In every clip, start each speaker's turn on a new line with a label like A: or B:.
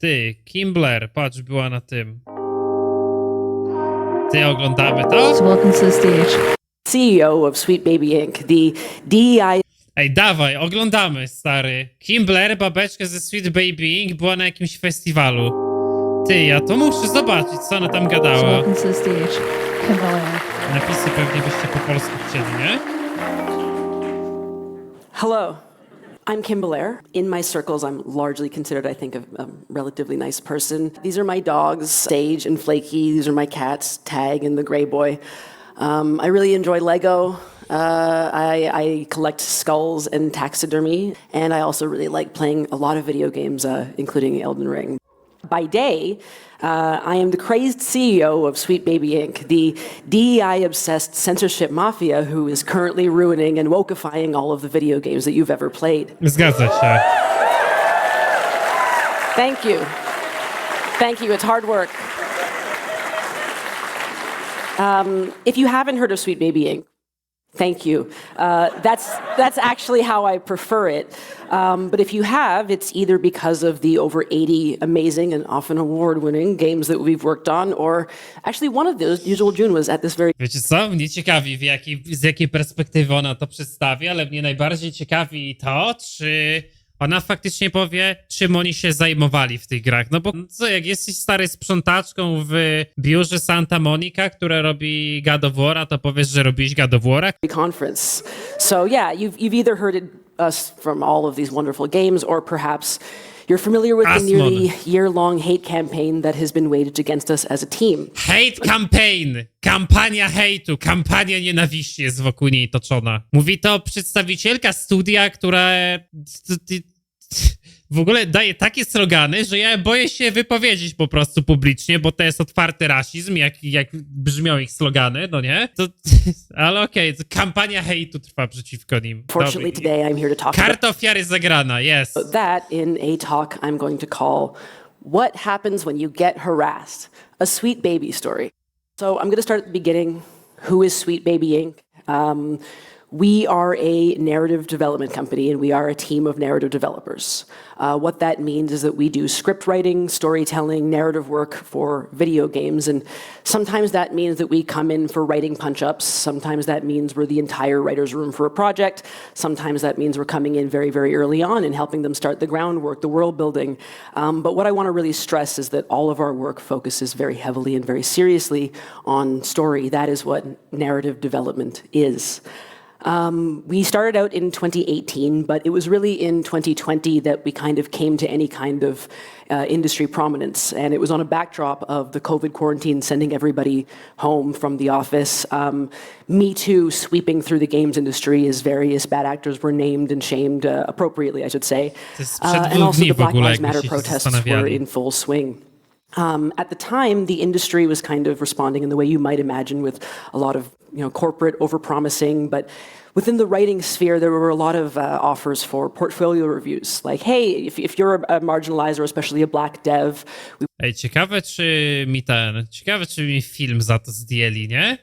A: Ty, Kimbler, patrz, była na tym. Ty, oglądamy to?
B: So welcome to the stage.
C: CEO of Sweet Baby Inc., the DEI.
A: Ej, dawaj, oglądamy, stary. Kimbler, babeczka ze Sweet Baby Inc. była na jakimś festiwalu. Ty, ja to muszę zobaczyć, co ona tam
B: So
A: gadała.
B: welcome to the stage. Kimberly.
A: Napisy pewnie byście po polsku chcieli, nie?
C: Hello, I'm Kim Belair. In my circles, I'm largely considered, I think, a relatively nice person. These are my dogs, Sage and Flaky. These are my cats, Tag and the Gray Boy. I really enjoy Lego. I collect skulls and taxidermy, and I also really like playing a lot of video games, including Elden Ring. By day, I am the crazed CEO of Sweet Baby Inc., the DEI-obsessed censorship mafia who is currently ruining and wokeifying all of the video games that you've ever played.
A: Zgadza się.
C: Thank you. Thank you. It's hard work. If you haven't heard of Sweet Baby Inc., thank you. That's actually how I prefer it. But if you have, it's either because of the over 80 amazing and often award-winning games that we've worked on, or actually one of those, Usual June, was at this very...
A: Wiecie co? Mnie ciekawi, z jakiej perspektywy ona to przedstawi, ale mnie najbardziej ciekawi to, czy ona faktycznie powie, czym oni się zajmowali w tych grach. No bo co, jak jesteś stary sprzątaczką w biurze Santa Monica, które robi God of War'a, to powiesz, że robisz God of War'a?
C: conference. So yeah, you've either heard us from all of these wonderful games, or perhaps you're familiar with the nearly year-long hate campaign that has been waged against us as a team.
A: Hate campaign! Kampania hejtu, kampania nienawiści jest wokół niej toczona. Mówi to przedstawicielka studia, która w ogóle daje takie slogany, że ja boję się wypowiedzieć po prostu publicznie, bo to jest otwarty rasizm, jak brzmią ich slogany, no nie? Ale okej, kampania hejtu trwa przeciwko nim.
C: Fortunately, today I'm here to talk
A: Karta ofiary zagrana, yes.
C: about that in a talk I'm going to call What Happens When You Get Harassed? A Sweet Baby Story. So I'm going to start at the beginning. Who is Sweet Baby Inc.? We are a narrative development company, and we are a team of narrative developers. What that means is that we do script writing, storytelling, narrative work for video games, and sometimes that means that we come in for writing punch-ups. Sometimes that means we're the entire writer's room for a project. Sometimes that means we're coming in very, very early on and helping them start the groundwork, the world building. But what I want to really stress is that all of our work focuses very heavily and very seriously on story. That is what narrative development is. We started out in 2018, but it was really in 2020 that we kind of came to any kind of industry prominence. And it was on a backdrop of the COVID quarantine, sending everybody home from the office. Me Too sweeping through the games industry as various bad actors were named and shamed appropriately, I should say. And also the Black Lives Matter protests were in full swing. At the time, the industry was kind of responding in the way you might imagine, with a lot of corporate overpromising. But within the writing sphere, there were a lot of offers for portfolio reviews. Like, hey, if you're a marginalized or especially a black dev...
A: Ej, ciekawe czy mi film za to zdjęli, nie?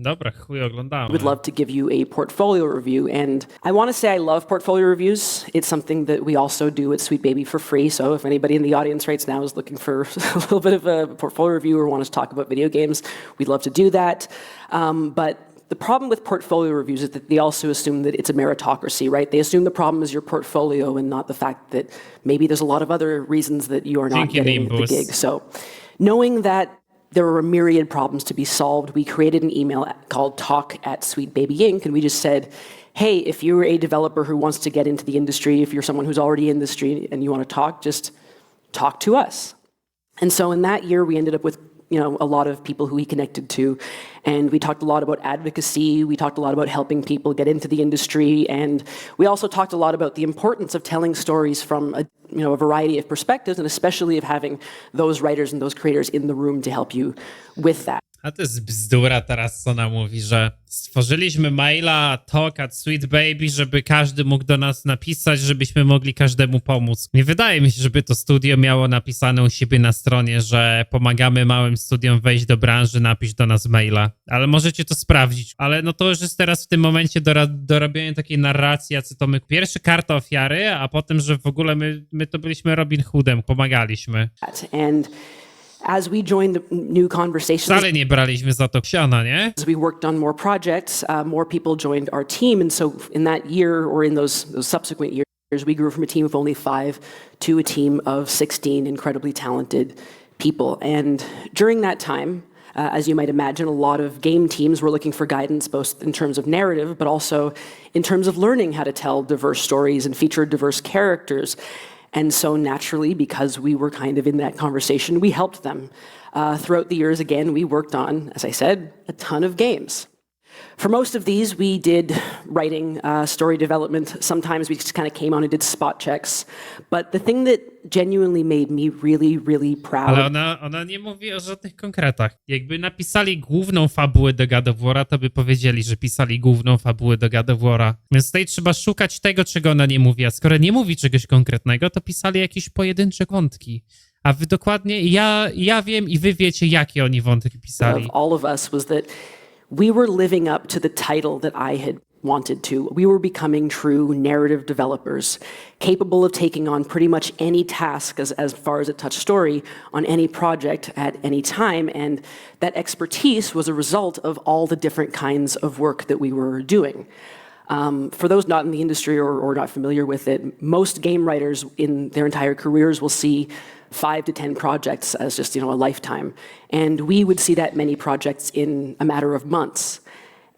A: Dobra, chuj, oglądamy.
C: Would love to give you a portfolio review, and I want to say I love portfolio reviews. It's something that we also do at Sweet Baby for free, so if anybody in the audience right now is looking for a little bit of a portfolio review or wants to talk about video games, we'd love to do that. But the problem with portfolio reviews is that they also assume that it's a meritocracy, right? They assume the problem is your portfolio and not the fact that maybe there's a lot of other reasons that you are not getting the gig. So knowing that there were a myriad problems to be solved, we created an email called talk@SweetBaby Inc., and we just said, hey, if you're a developer who wants to get into the industry, if you're someone who's already in the industry and you want to talk, just talk to us. And so in that year, we ended up with a lot of people who he connected to, and we talked a lot about advocacy, we talked a lot about helping people get into the industry, and we also talked a lot about the importance of telling stories from a variety of perspectives, and especially of having those writers and those creators in the room to help you with that.
A: A to jest bzdura teraz, co ona mówi, że stworzyliśmy maila Talk at Sweet Baby, żeby każdy mógł do nas napisać, żebyśmy mogli każdemu pomóc. Nie wydaje mi się, żeby to studio miało napisane u siebie na stronie, że pomagamy małym studiom wejść do branży, napisz do nas maila. Ale możecie to sprawdzić. Ale no to już jest teraz w tym momencie dorobienie takiej narracji, jacy to my. Pierwszy karta ofiary, a potem, że w ogóle my to byliśmy Robin Hoodem, pomagaliśmy.
C: And as we joined the new conversations,
A: Wcale nie braliśmy za to ksiana, nie?
C: as we worked on more projects, more people joined our team. And so in that year or in those subsequent years, we grew from a team of only 5 to a team of 16 incredibly talented people. And during that time, as you might imagine, a lot of game teams were looking for guidance, both in terms of narrative, but also in terms of learning how to tell diverse stories and feature diverse characters. And so naturally, because we were kind of in that conversation, we helped them. Throughout the years, again, we worked on, as I said, a ton of games. For most of these, we did writing, story development. Sometimes we just kind of came on and did spot checks. But the thing that genuinely made me really, really proud...
A: Ale ona nie mówi o żadnych konkretach. Jakby napisali główną fabułę do God of War'a, to by powiedzieli, że pisali główną fabułę do God of War'a. Więc tutaj trzeba szukać tego, czego ona nie mówi. A skoro nie mówi czegoś konkretnego, to pisali jakieś pojedyncze wątki. A wy dokładnie, ja wiem i wy wiecie, jakie oni wątki pisali.
C: Of all of us was that we were living up to the title that I had wanted to. We were becoming true narrative developers, capable of taking on pretty much any task as far as it touched story on any project at any time. And that expertise was a result of all the different kinds of work that we were doing. For those not in the industry or not familiar with it, most game writers in their entire careers will see 5 to 10 projects as just, a lifetime. And we would see that many projects in a matter of months.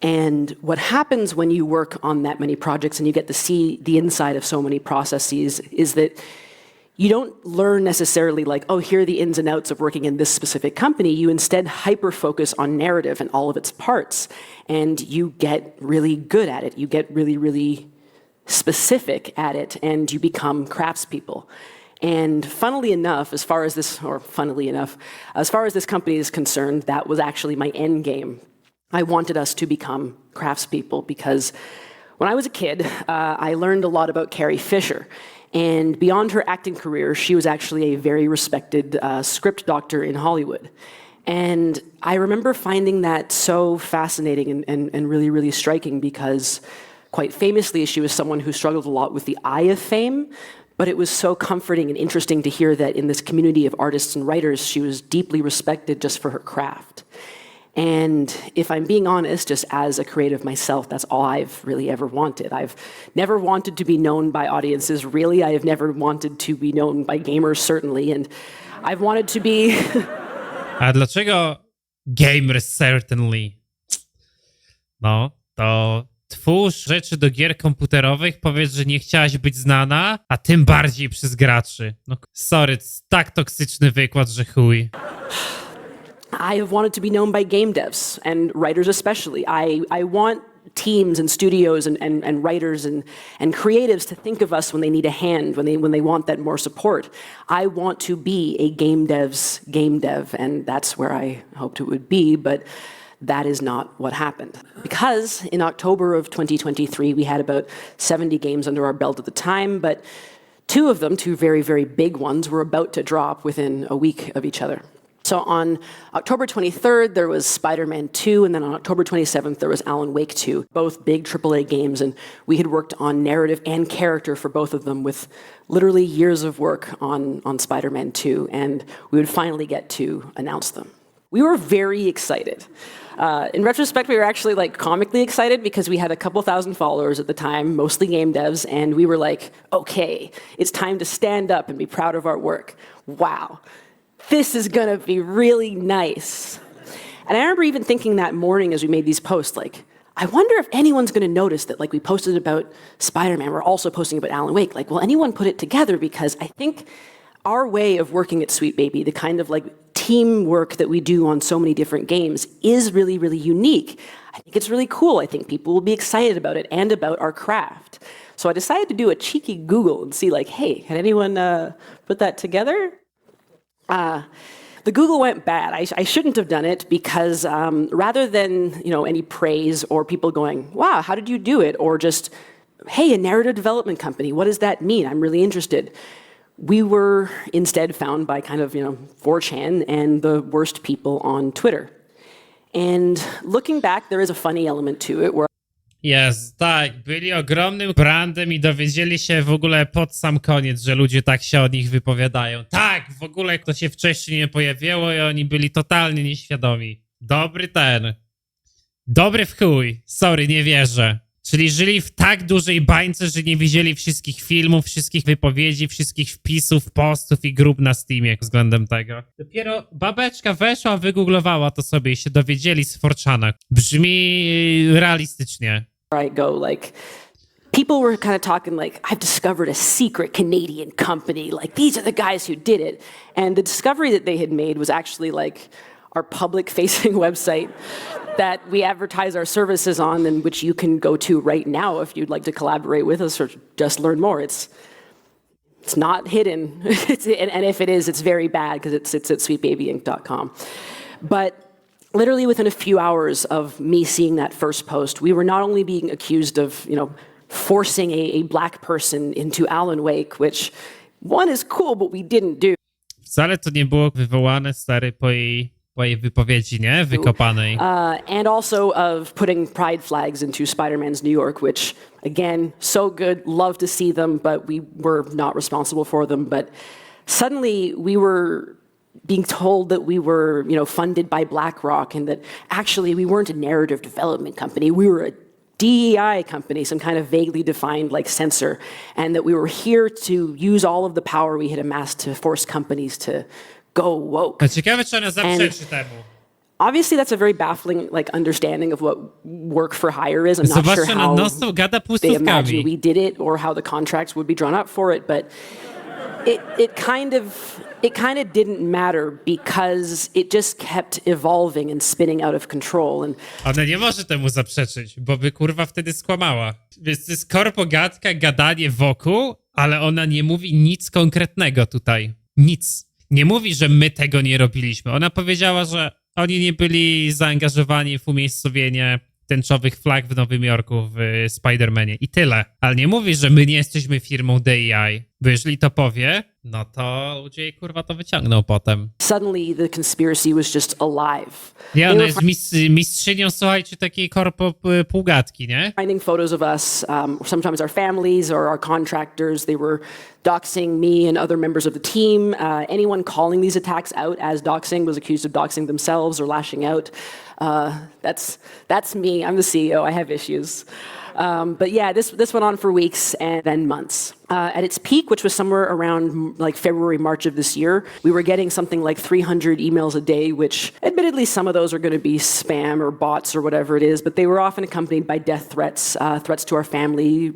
C: And what happens when you work on that many projects and you get to see the inside of so many processes is that you don't learn necessarily like, oh, here are the ins and outs of working in this specific company. You instead hyper-focus on narrative and all of its parts. And you get really good at it. You get really, really specific at it, and you become craftspeople. And funnily enough, as far as this company is concerned, that was actually my end game. I wanted us to become craftspeople because when I was a kid, I learned a lot about Carrie Fisher. And beyond her acting career, she was actually a very respected script doctor in Hollywood. And I remember finding that so fascinating and really, really striking because quite famously, she was someone who struggled a lot with the eye of fame. But it was so comforting and interesting to hear that in this community of artists and writers, she was deeply respected just for her craft. And if I'm being honest, just as a creative myself, that's all I've really ever wanted. I've never wanted to be known by audiences, really. I have never wanted to be known by gamers, certainly. And I've wanted to be...
A: A dlaczego gamers certainly? No, to twórz rzeczy do gier komputerowych, powiedz, że nie chciałaś być znana, a tym bardziej przez graczy. No sorry, to jest tak toksyczny wykład, że chuj.
C: I have wanted to be known by game devs and writers especially. I want teams and studios and writers and creatives to think of us when they need a hand, when they want that more support. I want to be a game dev's game dev, and that's where I hoped it would be, but that is not what happened. Because in October of 2023, we had about 70 games under our belt at the time, but 2 of them, 2 very, very big ones, were about to drop within a week of each other. So on October 23rd, there was Spider-Man 2, and then on October 27th, there was Alan Wake 2, both big AAA games, and we had worked on narrative and character for both of them with literally years of work on Spider-Man 2, and we would finally get to announce them. We were very excited. In retrospect, we were actually like comically excited because we had a couple thousand followers at the time, mostly game devs, and we were like, okay, it's time to stand up and be proud of our work. Wow. This is gonna be really nice. And I remember even thinking that morning as we made these posts, like, I wonder if anyone's gonna notice that, like, we posted about Spider-Man, we're also posting about Alan Wake. Like, will anyone put it together? Because I think our way of working at Sweet Baby, the kind of like teamwork that we do on so many different games, is really, really unique. I think it's really cool. I think people will be excited about it and about our craft. So I decided to do a cheeky Google and see, like, hey, can anyone put that together? the Google went bad. I shouldn't have done it because rather than any praise or people going, wow, how did you do it? Or just, hey, a narrative development company, what does that mean? I'm really interested. We were instead found by kind of 4chan and the worst people on Twitter. And looking back, there is a funny element to it where
A: Jest, tak, byli ogromnym brandem i dowiedzieli się w ogóle pod sam koniec, że ludzie tak się o nich wypowiadają. Tak, w ogóle to się wcześniej nie pojawiło i oni byli totalnie nieświadomi. Dobry w chuj, sorry, nie wierzę. Czyli żyli w tak dużej bańce, że nie widzieli wszystkich filmów, wszystkich wypowiedzi, wszystkich wpisów, postów i grup na Steamie względem tego. Dopiero babeczka weszła, wygooglowała to sobie i się dowiedzieli z 4chana. Brzmi realistycznie.
C: I go, like, people were kind of talking like, I've discovered a secret Canadian company. Like, these are the guys who did it. And the discovery that they had made was actually like our public-facing website that we advertise our services on and which you can go to right now if you'd like to collaborate with us or just learn more. It's not hidden. And if it is, it's very bad because it's at sweetbabyinc.com. But literally within a few hours of me seeing that first post, we were not only being accused of, forcing a black person into Alan Wake, which one is cool, but we didn't do.
A: Wcale to nie było wywołane, stary, po jej wypowiedzi, nie? Wykopanej.
C: And also of putting pride flags into Spider-Man's New York, which, again, so good, love to see them, but we were not responsible for them. But suddenly we were being told that we were, funded by BlackRock and that actually we weren't a narrative development company. We were a DEI company, some kind of vaguely defined like censor, and that we were here to use all of the power we had amassed to force companies to go woke.
A: No ciekawe, czy ona zaprzeczy temu.
C: Obviously, that's a very baffling understanding of what work for hire is. I'm not sure
A: Zobaczcie,
C: how
A: non-stop gada
C: they imagine
A: pustówkami.
C: we did it or how the contracts would be drawn up for it, but it kind of didn't matter because it just kept evolving and spinning out of control. And
A: Ona nie może temu zaprzeczyć, bo by kurwa wtedy skłamała. Więc to jest korpogatka, gadanie wokół, ale ona nie mówi nic konkretnego tutaj. Nic. Nie mówi, że my tego nie robiliśmy. Ona powiedziała, że oni nie byli zaangażowani w umiejscowienie tęczowych flag w Nowym Jorku w Spider-Manie. I tyle. Ale nie mówi, że my nie jesteśmy firmą DEI. Bo jeżeli to powie, no to ludzie jej kurwa to wyciągną potem.
C: suddenly the conspiracy was just alive.
A: Nie,
C: They
A: ona
C: were
A: jest mistrzynią, słuchajcie, takiej korpo półgatki, nie?
C: finding photos of us, sometimes our families or our contractors. They were doxing me and other members of the team. Anyone calling these attacks out as doxing was accused of doxing themselves or lashing out. That's me. I'm the CEO. I have issues. But yeah, this went on for weeks and then months. At its peak, which was somewhere around like February, March of this year, we were getting something like 300 emails a day, which admittedly some of those are going to be spam or bots or whatever it is, but they were often accompanied by death threats, threats to our family.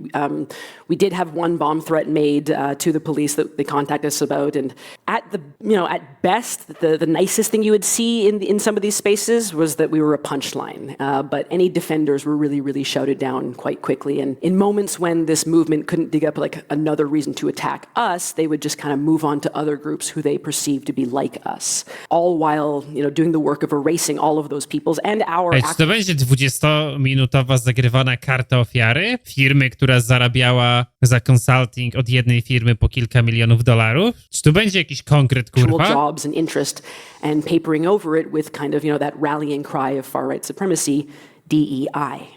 C: We did have one bomb threat made to the police that they contacted us about, and at best, the nicest thing you would see in some of these spaces was that we were a punchline. But any defenders were really, really shouted down quite quickly. And in moments when this movement couldn't dig up like another reason to attack us, they would just kind of move on to other groups who they perceived to be like us, all while doing the work of erasing all of those people's and our.
A: Ej, czy to będzie 20-minutowa zagrywana karta ofiary? Firmy, która zarabiała za consulting od jednej firmy po kilka milionów dolarów? Czy tu będzie jakiś konkret, kurwa?
C: Jobs and interest and papering over it with kind of, that rallying cry of far-right supremacy, DEI.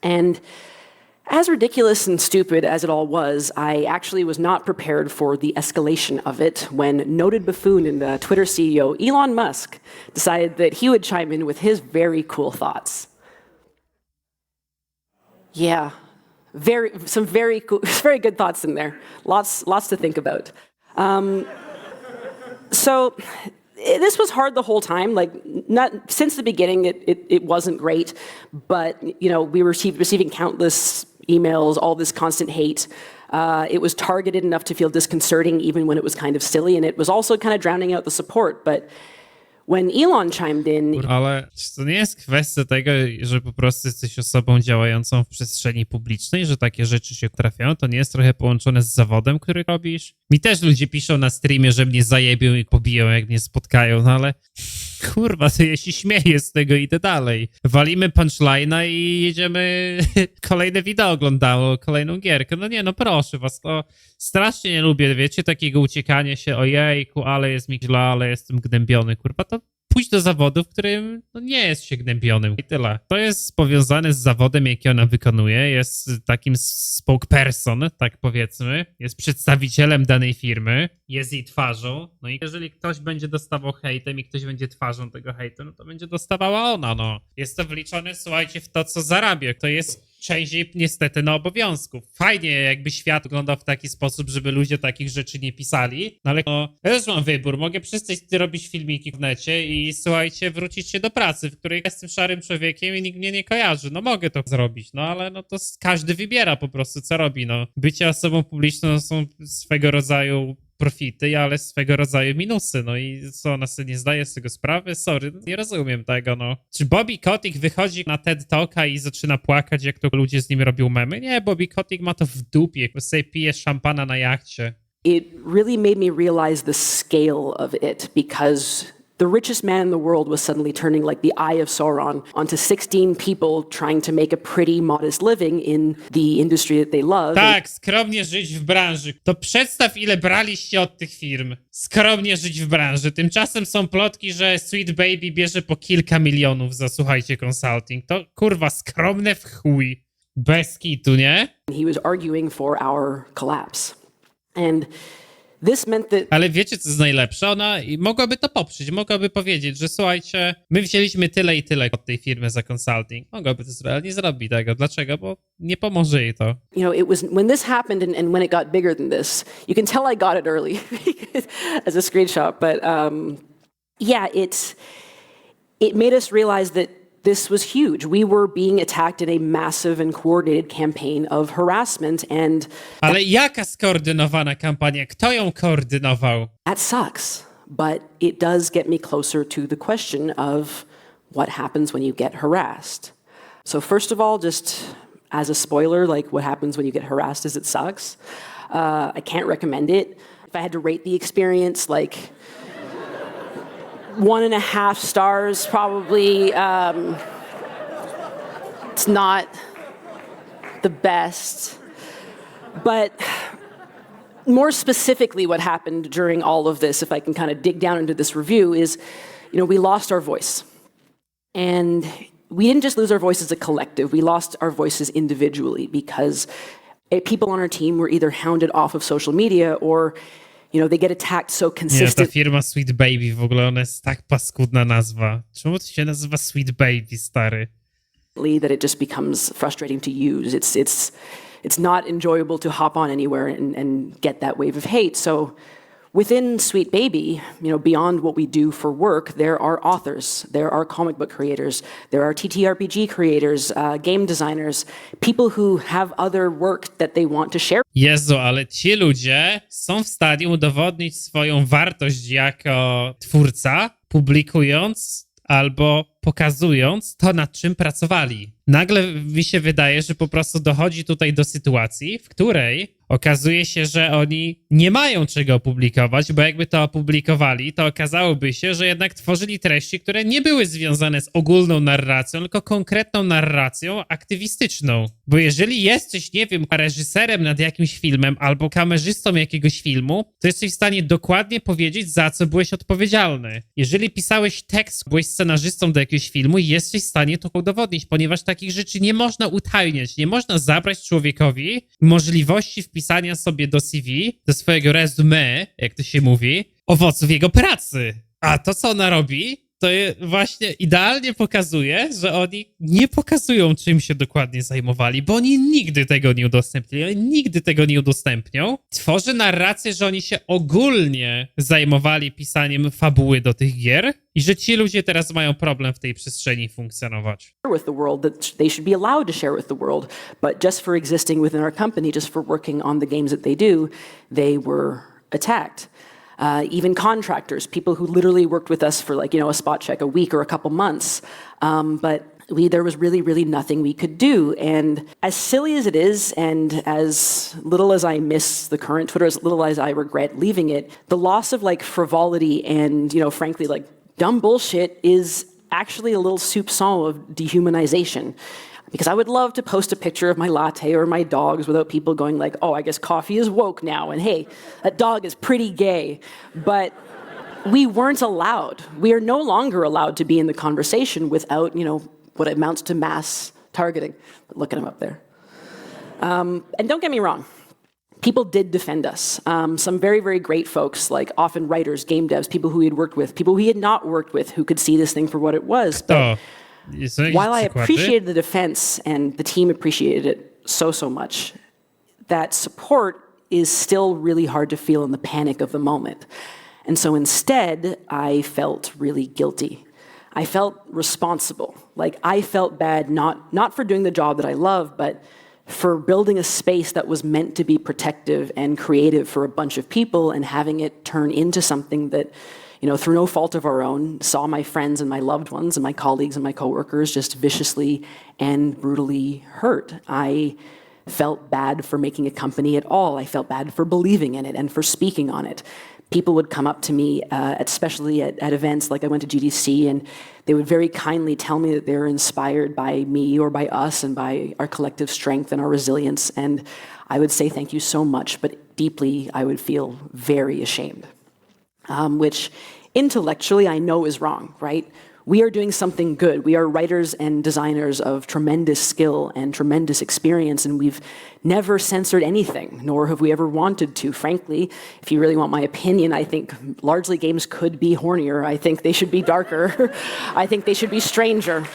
C: And as ridiculous and stupid as it all was, I actually was not prepared for the escalation of it when noted buffoon and Twitter CEO Elon Musk decided that he would chime in with his very cool thoughts. Yeah, some very cool, very good thoughts in there. Lots to think about. So this was hard the whole time. Like, not since the beginning, it wasn't great. But we were receiving countless emails, all this constant hate. It was targeted enough to feel disconcerting, even when it was kind of silly, and it was also kind of drowning out the support. But when Elon chimed in.
A: Ale czy to nie jest kwestia tego, że po prostu jesteś osobą działającą w przestrzeni publicznej, że takie rzeczy się trafiają? To nie jest trochę połączone z zawodem, który robisz? Mi też ludzie piszą na streamie, że mnie zajebią i pobiją, jak mnie spotkają, no ale kurwa, to ja się śmieję z tego i idę dalej. Walimy punchline'a i jedziemy kolejne wideo oglądało, kolejną gierkę. No nie, no proszę was, to strasznie nie lubię, wiecie, takiego uciekania się, ojejku, ale jest mi źle, ale jestem gnębiony, kurwa, to pójść do zawodu, w którym no, nie jest się gnębionym i tyle. To jest powiązane z zawodem, jaki ona wykonuje, jest takim spokesperson, tak powiedzmy, jest przedstawicielem danej firmy, jest jej twarzą, no i jeżeli ktoś będzie dostawał hejtem i ktoś będzie twarzą tego hejtu, no to będzie dostawała ona, no. Jest to wliczone, słuchajcie, w to, co zarabia. To jest część jej niestety na obowiązków. Fajnie, jakby świat wyglądał w taki sposób, żeby ludzie takich rzeczy nie pisali, no ale no, ja też mam wybór. Mogę przestać robić filmiki w necie i słuchajcie, wrócić się do pracy, w której jestem szarym człowiekiem i nikt mnie nie kojarzy. No mogę to zrobić, no ale no to każdy wybiera po prostu, co robi, no. Bycie osobą publiczną są swego rodzaju profity, ale swego rodzaju minusy, no i co, ona sobie nie zdaje z tego sprawy? Sorry, nie rozumiem tego, no. Czy Bobby Kotick wychodzi na TED Talka i zaczyna płakać, jak to ludzie z nim robią memy? Nie, Bobby Kotick ma to w dupie, bo sobie pije szampana na jachcie.
C: It really made me realize the scale of it because the richest man in the world was suddenly turning like the Eye of Sauron onto 16 people trying to make a pretty modest living in the industry that they love.
A: Tak, skromnie żyć w branży. To przedstaw, ile braliście od tych firm. Skromnie żyć w branży. Tymczasem są plotki, że Sweet Baby bierze po kilka milionów za, słuchajcie, consulting. To kurwa skromne w chuj. Bez kitu, nie?
C: He was arguing for our collapse. And this meant that...
A: Ale wiecie, co jest najlepsze? Ona mogłaby to poprzeć, mogłaby powiedzieć, że słuchajcie, my wzięliśmy tyle i tyle od tej firmy za consulting. Mogłaby to zrobić, ale nie zrobi tego. Dlaczego? Bo nie pomoże jej to.
C: You know, it was when this happened and when it got bigger than this, you can tell I got it early as a screenshot, but yeah, it made us realize that this was huge. We were being attacked in a massive and coordinated campaign of harassment and...
A: Ale jaka skoordynowana kampania? Kto ją koordynował?
C: That sucks, but it does get me closer to the question of what happens when you get harassed. So first of all, just as a spoiler, like what happens when you get harassed is it sucks. I can't recommend it. If I had to rate the experience, like 1.5 stars probably. It's not the best. But more specifically, what happened during all of this, if I can kind of dig down into this review, is, you know, we lost our voice. And we didn't just lose our voice as a collective, we lost our voices individually because people on our team were either hounded off of social media or, you know, they get attacked so
A: Nie, ta
C: consistently
A: firma Sweet Baby w ogóle, ona jest tak paskudna nazwa. Czemu to się nazywa Sweet Baby, stary?
C: that it just becomes frustrating to use. It's not enjoyable to hop on anywhere and get that wave of hate. So within Sweet Baby, you know, beyond what we do for work, there are authors, there are comic book creators, there are TTRPG creators, game designers, people who have other work that they want to share.
A: Jezu, ale ci ludzie są w stanie udowodnić swoją wartość jako twórca, publikując albo pokazując to, nad czym pracowali. Nagle mi się wydaje, że po prostu dochodzi tutaj do sytuacji, w której okazuje się, że oni nie mają czego opublikować, bo jakby to opublikowali, to okazałoby się, że jednak tworzyli treści, które nie były związane z ogólną narracją, tylko konkretną narracją aktywistyczną. Bo jeżeli jesteś, nie wiem, reżyserem nad jakimś filmem albo kamerzystą jakiegoś filmu, to jesteś w stanie dokładnie powiedzieć, za co byłeś odpowiedzialny. Jeżeli pisałeś tekst, byłeś scenarzystą do jakiegoś filmu, jesteś w stanie to udowodnić, ponieważ takich rzeczy nie można utajniać, nie można zabrać człowiekowi możliwości wpisania sobie do CV, do swojego resume, jak to się mówi, owoców jego pracy. A to, co ona robi, to właśnie idealnie pokazuje, że oni nie pokazują, czym się dokładnie zajmowali, bo oni nigdy tego nie udostępnili, oni nigdy tego nie udostępnią. Tworzy narrację, że oni się ogólnie zajmowali pisaniem fabuły do tych gier i że ci ludzie teraz mają problem w tej przestrzeni funkcjonować.
C: With the world that they should be allowed to share with the world, but just for existing within our company, just for working on the games that they do, they were attacked. even contractors, people who literally worked with us for like, a spot check, a week or a couple months. But there was really, really nothing we could do. And as silly as it is, and as little as I miss the current Twitter, as little as I regret leaving it, the loss of like frivolity and, frankly, like dumb bullshit is actually a little soupçon of dehumanization. Because I would love to post a picture of my latte or my dogs without people going like, oh, I guess coffee is woke now, and hey, that dog is pretty gay. But we weren't allowed. We are no longer allowed to be in the conversation without, what amounts to mass targeting. Look at him up there. And don't get me wrong. People did defend us. Some very, very great folks, like often writers, game devs, people who he had worked with, people who he had not worked with, who could see this thing for what it was. But while I appreciated the defense and the team appreciated it so much, that support is still really hard to feel in the panic of the moment. And so instead, I felt really guilty. I felt responsible. Like I felt bad, not for doing the job that I love, but for building a space that was meant to be protective and creative for a bunch of people and having it turn into something that, through no fault of our own, saw my friends and my loved ones and my colleagues and my coworkers just viciously and brutally hurt. I felt bad for making a company at all. I felt bad for believing in it and for speaking on it. People would come up to me, especially at events like I went to GDC, and they would very kindly tell me that they were inspired by me or by us and by our collective strength and our resilience. And I would say thank you so much, but deeply I would feel very ashamed, which intellectually I know is wrong, right? We are doing something good. We are writers and designers of tremendous skill and tremendous experience, and we've never censored anything, nor have we ever wanted to. Frankly, if you really want my opinion, I think largely games could be hornier. I think they should be darker. I think they should be stranger.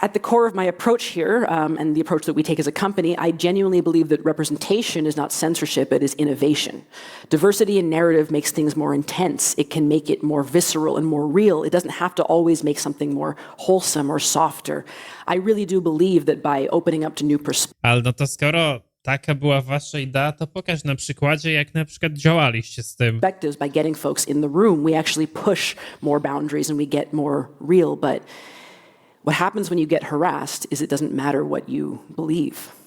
C: At the core of my approach here, and the approach that we take as a company, I genuinely believe that representation is not censorship, it is innovation. Diversity in narrative makes things more intense. It can make it more visceral and more real. It doesn't have to always make something more wholesome or softer. I really do believe that by opening up to new perspectives.
A: Ale no to skoro taka była wasza idea, to pokaż na przykładzie, jak na przykład działaliście z tym.
C: By getting folks in the room, we actually push more boundaries and we get more real. But what happens when you get harassed is it doesn't matter what you believe.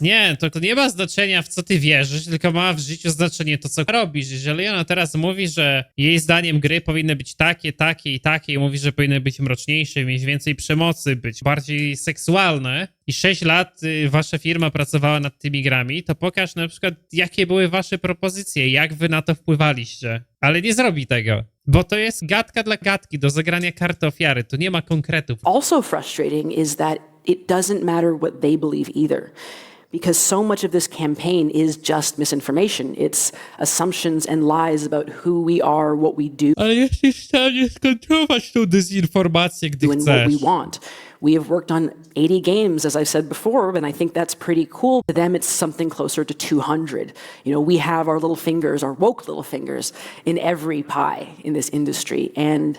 A: Nie, to nie ma znaczenia, w co ty wierzysz, tylko ma w życiu znaczenie to, co robisz. Jeżeli ona teraz mówi, że jej zdaniem gry powinny być takie, takie i takie, i mówi, że powinny być mroczniejsze, mieć więcej przemocy, być bardziej seksualne, i 6 lat wasza firma pracowała nad tymi grami, to pokaż na przykład, jakie były wasze propozycje, jak wy na to wpływaliście. Ale nie zrobi tego, bo to jest gadka dla gadki, do zagrania karty ofiary, tu nie ma konkretów.
C: Also frustrating is that it doesn't matter what they believe either, because so much of this campaign is just misinformation. It's assumptions and lies about who we are, what we do.
A: Ale jesteś w stanie skontrolować tą dezinformację, gdy
C: And
A: chcesz.
C: what we want. We have worked on 80 games, as I've said before, and I think that's pretty cool. To them, it's something closer to 200. We have our little fingers, our woke little fingers, in every pie in this industry. And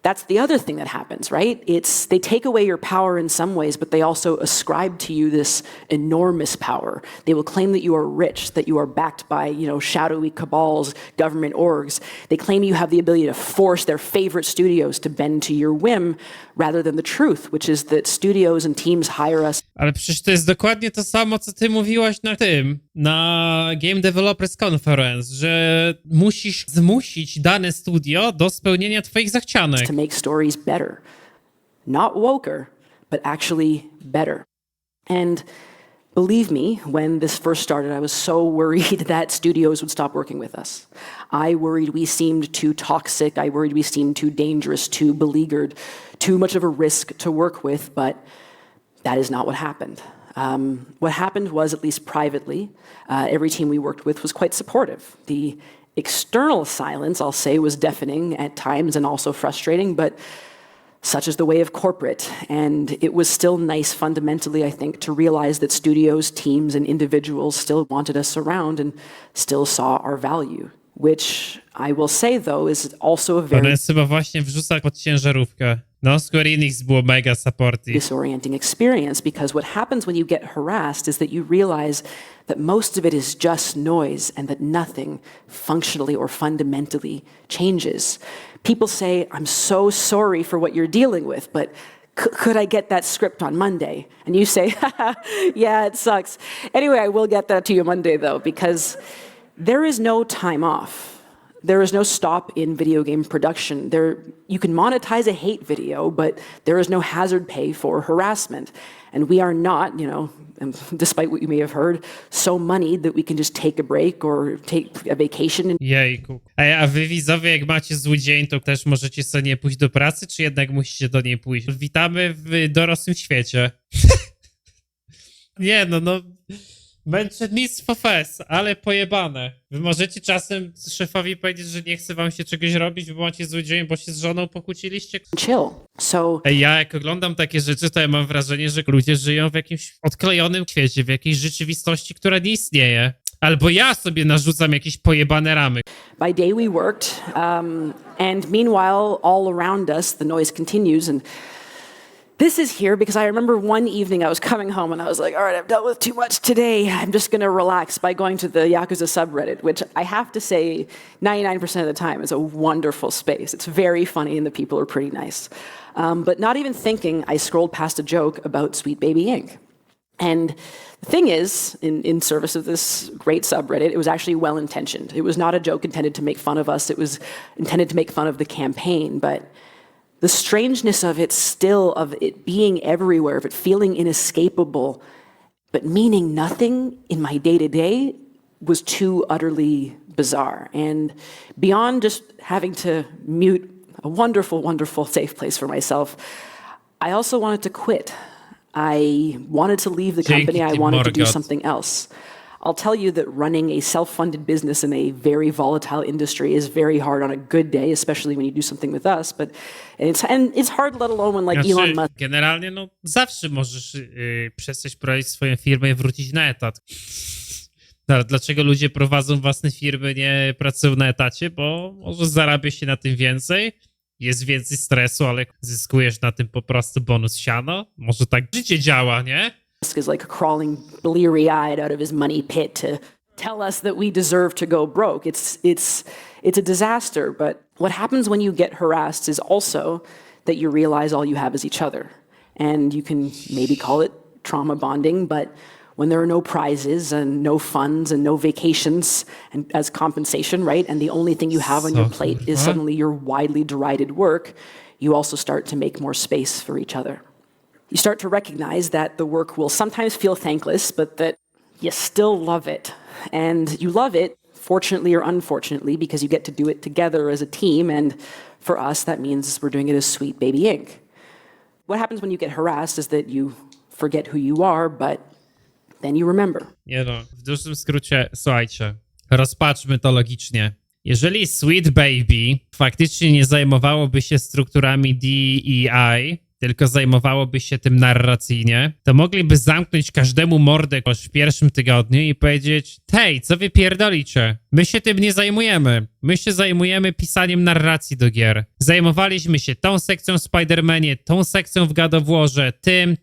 C: that's the other thing that happens, right? They take away your power in some ways, but they also ascribe to you this enormous power. They will claim that you are rich, that you are backed by, shadowy cabals, government orgs. They claim you have the ability to force their favorite studios to bend to your whim, rather than the truth, which is that studios and teams hire us.
A: Ale przecież to jest dokładnie to samo, co ty mówiłaś na Game Developers Conference, że musisz zmusić dane studio do spełnienia twoich zachcianek.
C: To make stories better. Not woker, but actually better. And believe me, when this first started, I was so worried that studios would stop working with us. I worried we seemed too toxic. I worried we seemed too dangerous, too beleaguered, too much of a risk to work with, but that is not what happened. What happened was, at least privately, every team we worked with was quite supportive. The external silence, I'll say, was deafening at times and also frustrating, but such is the way of corporate. And it was still nice fundamentally, I think, to realize that studios, teams, and individuals still wanted us around and still saw our value, which I will say, though, is also a very...
A: Ona jest chyba właśnie wrzuca pod ciężarówkę. No, Square Enix było mega supportive.
C: disorienting experience, because what happens when you get harassed is that you realize that most of it is just noise and that nothing functionally or fundamentally changes. People say, I'm so sorry for what you're dealing with, but could I get that script on Monday? And you say, yeah, it sucks. Anyway, I will get that to you Monday, though, because there is no time off. There is no stop in video game production. You can monetize a hate video, but there is no hazard pay for harassment. And we are not, despite what you may have heard, so moneyed that we can just take a break or take a vacation.
A: Jejku. A wy widzowie, jak macie zły dzień, to też możecie sobie nie pójść do pracy, czy jednak musicie do niej pójść? Witamy w dorosłym świecie. Nie, no. Męczennictwo fest, ale pojebane. Wy możecie czasem szefowi powiedzieć, że nie chce wam się czegoś robić, bo macie zły dzień, bo się z żoną pokłóciliście.
C: Chill. So
A: Ej, ja jak oglądam takie rzeczy, to ja mam wrażenie, że ludzie żyją w jakimś odklejonym świecie, w jakiejś rzeczywistości, która nie istnieje. Albo ja sobie narzucam jakieś pojebane ramy.
C: by day we worked, and meanwhile, all around us, the noise continues. And this is here because I remember one evening I was coming home and I was like, all right, I've dealt with too much today. I'm just going to relax by going to the Yakuza subreddit, which I have to say 99% of the time is a wonderful space. It's very funny and the people are pretty nice. But not even thinking, I scrolled past a joke about Sweet Baby Inc. And the thing is, in service of this great subreddit, it was actually well-intentioned. It was not a joke intended to make fun of us. It was intended to make fun of the campaign, but the strangeness of it still, of it being everywhere, of it feeling inescapable, but meaning nothing in my day-to-day was too utterly bizarre. And beyond just having to mute a wonderful, wonderful safe place for myself, I also wanted to quit. I wanted to leave the company. I wanted to do something else. I'll tell you that running a self-funded business in a very volatile industry is very hard on a good day, especially when you do something with us. But it's hard, let alone when like Elon Musk.
A: Generalnie, no zawsze możesz przestać prowadzić swoją firmę i wrócić na etat. No, dlaczego ludzie prowadzą własne firmy, nie pracują na etacie? Bo może zarabia się na tym więcej, jest więcej stresu, ale zyskujesz na tym po prostu bonus siano. Może tak życie działa, nie?
C: Is like crawling bleary-eyed out of his money pit to tell us that we deserve to go broke. It's a disaster, but what happens when you get harassed is also that you realize all you have is each other. And you can maybe call it trauma bonding, but when there are no prizes and no funds and no vacations and as compensation, right? And the only thing you have on your plate is suddenly your widely derided work, you also start to make more space for each other. You start to recognize that the work will sometimes feel thankless, but that you still love it. And you love it, fortunately or unfortunately, because you get to do it together as a team. And for us, that means we're doing it as Sweet Baby Inc. What happens when you get harassed is that you forget who you are, but then you remember.
A: Nie no, w dużym skrócie, słuchajcie, rozpatrzmy to logicznie. Jeżeli Sweet Baby faktycznie nie zajmowałoby się strukturami DEI, tylko zajmowałoby się tym narracyjnie, to mogliby zamknąć każdemu mordę w pierwszym tygodniu i powiedzieć: hej, co wy pierdolicie? My się tym nie zajmujemy. My się zajmujemy pisaniem narracji do gier. Zajmowaliśmy się tą sekcją w Spider-Manie, tą sekcją w God of Warze, tym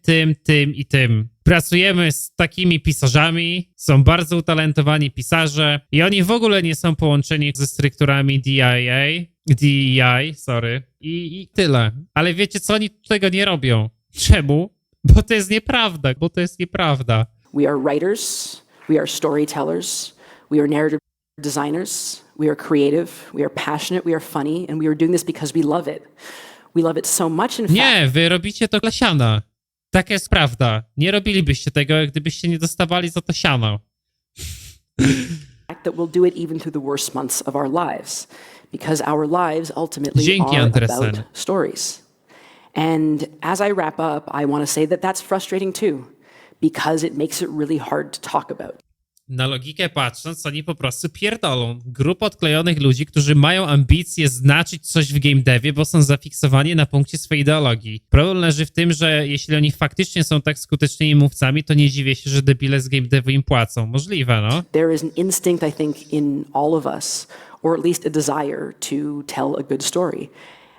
A: i tym. Pracujemy z takimi pisarzami, są bardzo utalentowani pisarze i oni w ogóle nie są połączeni ze strukturami DEI, sorry. I tyle. Ale wiecie co? Oni tego nie robią. Czemu? Bo to jest nieprawda.
C: We are writers, we are storytellers, we are narrative designers, we are creative, we are passionate, we are funny, and we are doing this because we love it. We love it so much, in fact.
A: Nie, wy robicie to dla siana. Taka jest prawda. Nie robilibyście tego, gdybyście nie dostawali za to siano.
C: That we'll do it even through the worst months of our lives, because our lives ultimately
A: Dzięki,
C: are
A: Andresen.
C: about stories. And as I wrap up, I want to say that that's frustrating too, because it makes it really hard to talk about.
A: Na logikę patrząc, oni po prostu pierdolą. Grupa odklejonych ludzi, którzy mają ambicje znaczyć coś w game devie, bo są zafiksowani na punkcie swojej ideologii. Problem leży w tym, że jeśli oni faktycznie są tak skutecznymi mówcami, to nie dziwię się, że debile z game devu im płacą. Możliwe, no.
C: There is an instinct, I think, in all of us, or at least a desire to tell a good story.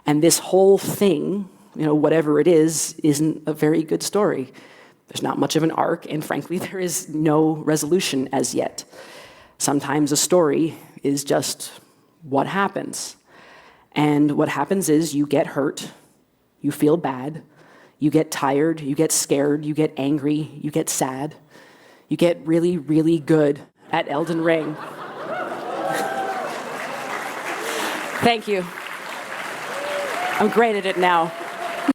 C: And this whole thing whatever it is, isn't a very good story. There's not much of an arc, and frankly, there is no resolution as yet. Sometimes a story is just what happens. And what happens is you get hurt, you feel bad, you get tired, you get scared, you get angry, you get sad, you get really, really good at Elden Ring. Thank you. I'm great at it now.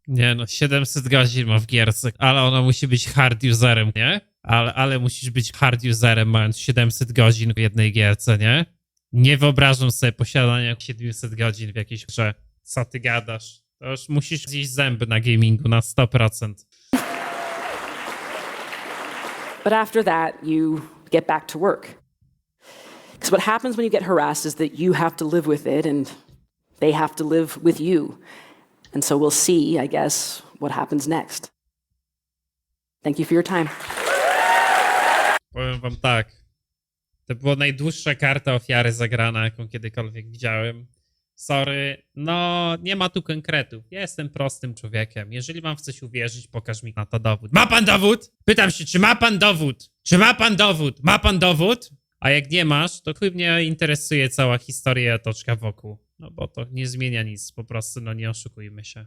A: Nie no, 700 godzin ma w gierce, ale ona musi być hard userem, nie? Ale musisz być hard userem, mając 700 godzin w jednej gierce, nie? Nie wyobrażam sobie posiadania 700 godzin w jakiejś grze. Co ty gadasz? To już musisz zjeść zęby na gamingu na 100%.
C: But after that, you get back to work. Because what happens when you get harassed is that you have to live with it and they have to live with you. And so we'll see, I guess, what happens next. Thank you for your time.
A: Powiem wam tak. To była najdłuższa karta ofiary zagrana, jaką kiedykolwiek widziałem. Sorry, no nie ma tu konkretów. Ja jestem prostym człowiekiem. Jeżeli mam w coś uwierzyć, pokaż mi na to dowód. Ma pan dowód? Pytam się, czy ma pan dowód? Czy ma pan dowód? Ma pan dowód? A jak nie masz, to chuj mnie interesuje cała historia i otoczka wokół. No bo to nie zmienia nic, po prostu no nie oszukujmy się.